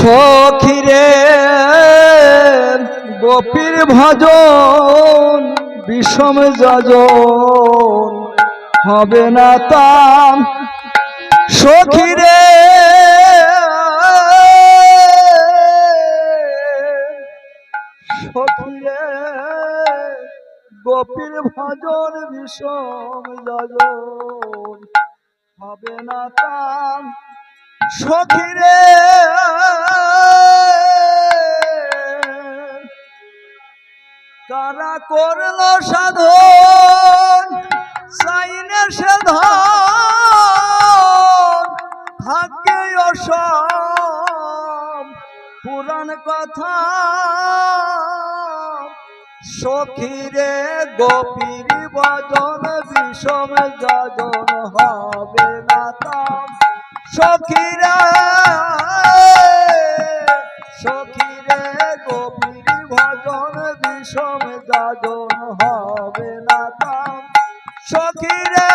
সখিরে গোপীর ভজন বিষম যজন হবে না তাম সখিরে সখিরে গোপীর ভজন বিষম যজন হবে না তাম সখিরে কারা করলো সাধন চাইনে সে ধন থাকে অসম পুরাণ কথা সখিরে গোপীর ভজন বিষম যজন হবে না তাম সখিরে সখিরে গোপীর ভজন বিষম যজন হবে না তাম সখিরে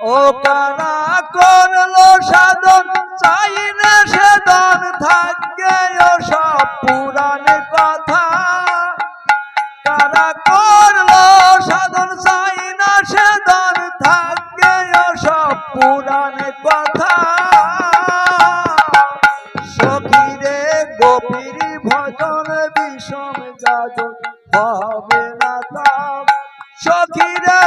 ও কারা করলো সাধন চাই না সেদন থাকে সব পুরাণ কথা কারা করলো সাধন চাই না সেদন থাকে সব পুরাণ কথা সখিরে গোপীর ভজন বিষম যজন হবে না তাম সখিরে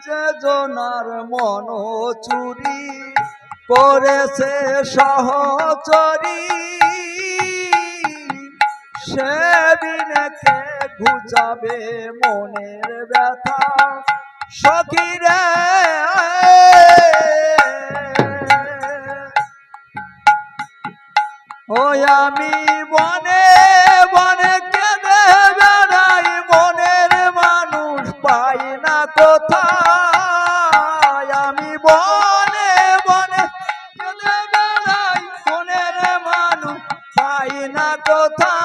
যে জনার মন চুরি করেছে সহচরী সে বিনেকে ঘুচাবে মনের ব্যথা সখিরে ওই আমি বনে বনে কেঁদে বেড়াই মনের মানুষ পাই না কোথায় আমি বনে বনে কেঁদে বেড়াই মনের মানুষ পাই না কোথায়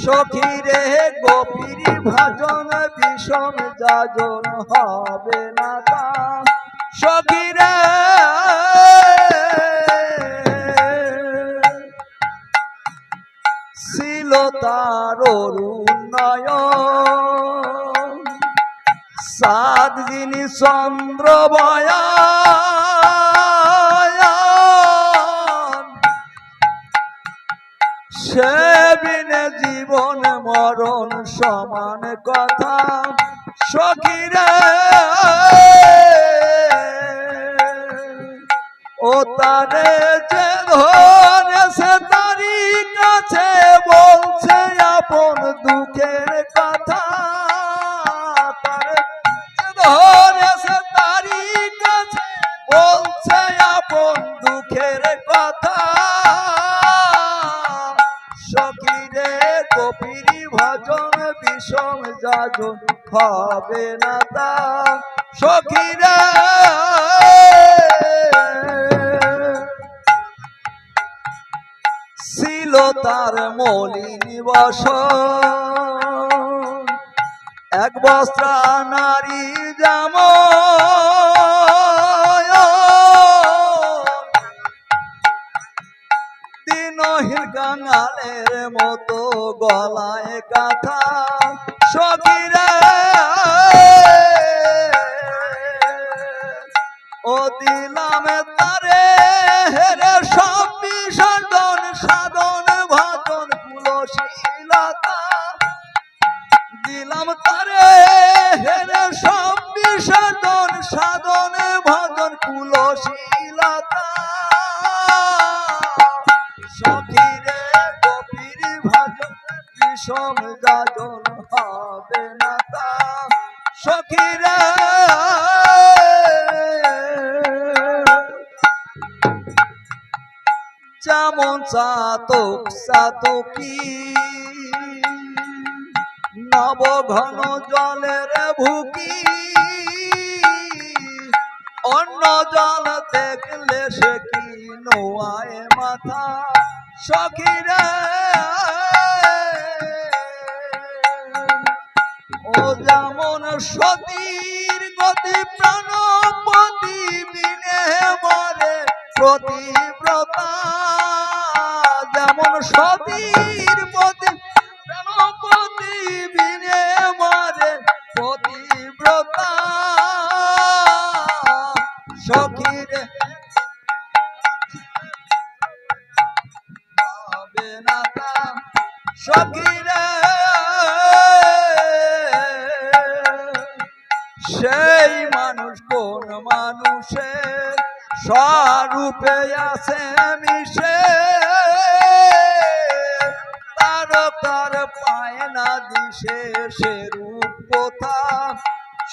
সখিরে গোপীর ভজন বিষম যজন হবে না তাম সখিরে ছিল তার অরুণয়ন সাত যিনি চন্দ্র বয়ান সে বিনে জীবন মরণ সমান কথা সখিরে ও তারে যে ধরেছে তারি কাছে বলছে আপন দুঃখের কথা তারে যে ধরেছে তারি কাছে বলছে আপন দুঃখের কথা সখিরে গোপীর ভজন বিষম যজন হবে না তাম সখিরে ছিল তার মলিন বসন এক বস্ত্রা নারী জাম দিনহীন কাঙালের মতো গলায় কাঁথা সখিরে ও দিলাম তারে হেরে সব বিসর্জন সাধন ভজন কুলশীলতা দিলাম তারে হেরে সব বিসর্জন সাধন ভজন কুলশীলতা সখিরে গোপীর ভজন বিষম যজন হবে না তাম সখিরে যেমন চাতক চাতকী নব ঘন জলের ভুকি অন্য জল দেখলে সে কি নোয়ায় মাথা সখিরে যেমন সতীর গতি প্রাণপতি বিনে মরে প্রতিব্রতা, যেমন সতীর পতি প্রাণপতি বিনে মরে প্রতিব্রতা। সখীরে হবে না তা, সখীরে সেই মানুষ কোন মানুষের স্বরূপে আছে মিশে, তার তার পায় না দিশে সে রূপ কোথা।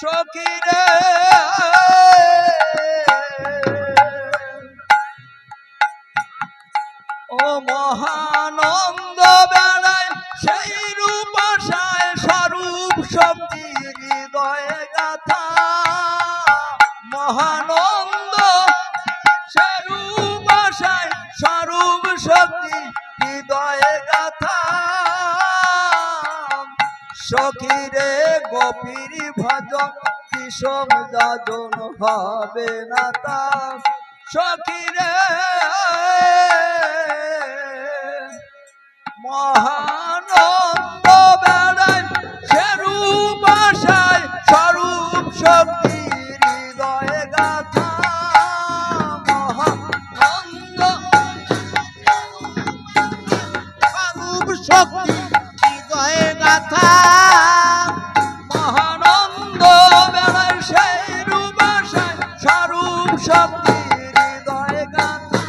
সখীরে ও মহানন্দ বেলায় সেই রূপ আশায় স্বরূপ শক্তি হৃদয়ে গাথা। মহানন্দ সেই রূপ আশায় স্বরূপ শক্তি হৃদয়ে গাথা। সখীরে গোপীর ভজন বিষম যাজন হবে না তা। সখীরে মহানন্দ বেড়ায় সেরূপ আশায় স্বরূপ শক্তি হৃদয়ে গাথা। মহানন্দ স্বরূপ শক্তি হৃদয়ে গাথা। মহানন্দ বেড়ায় সেই রূপ আশায় স্বরূপ শক্তি হৃদয়ে গাথা।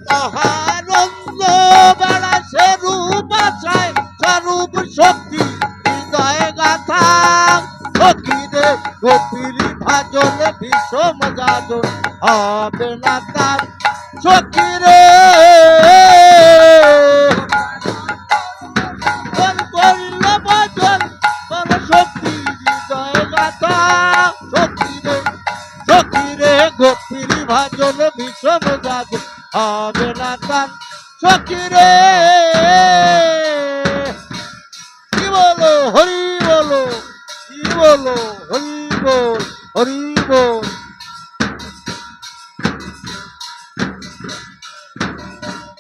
মহানন্দ বেড়া সে রূপ আশায় স্বরূপ শক্তি হৃদয়ে গাথা। সখীরে গোপীর ভাজন বিষম যাজন হবে না তার। সখীরে করিল ভজন কোন শক্তি হৃদয়ে গাথা। সখীরে সখীরে গোপীর ভাজন বিষম যাজন হবে না তার। সখীরে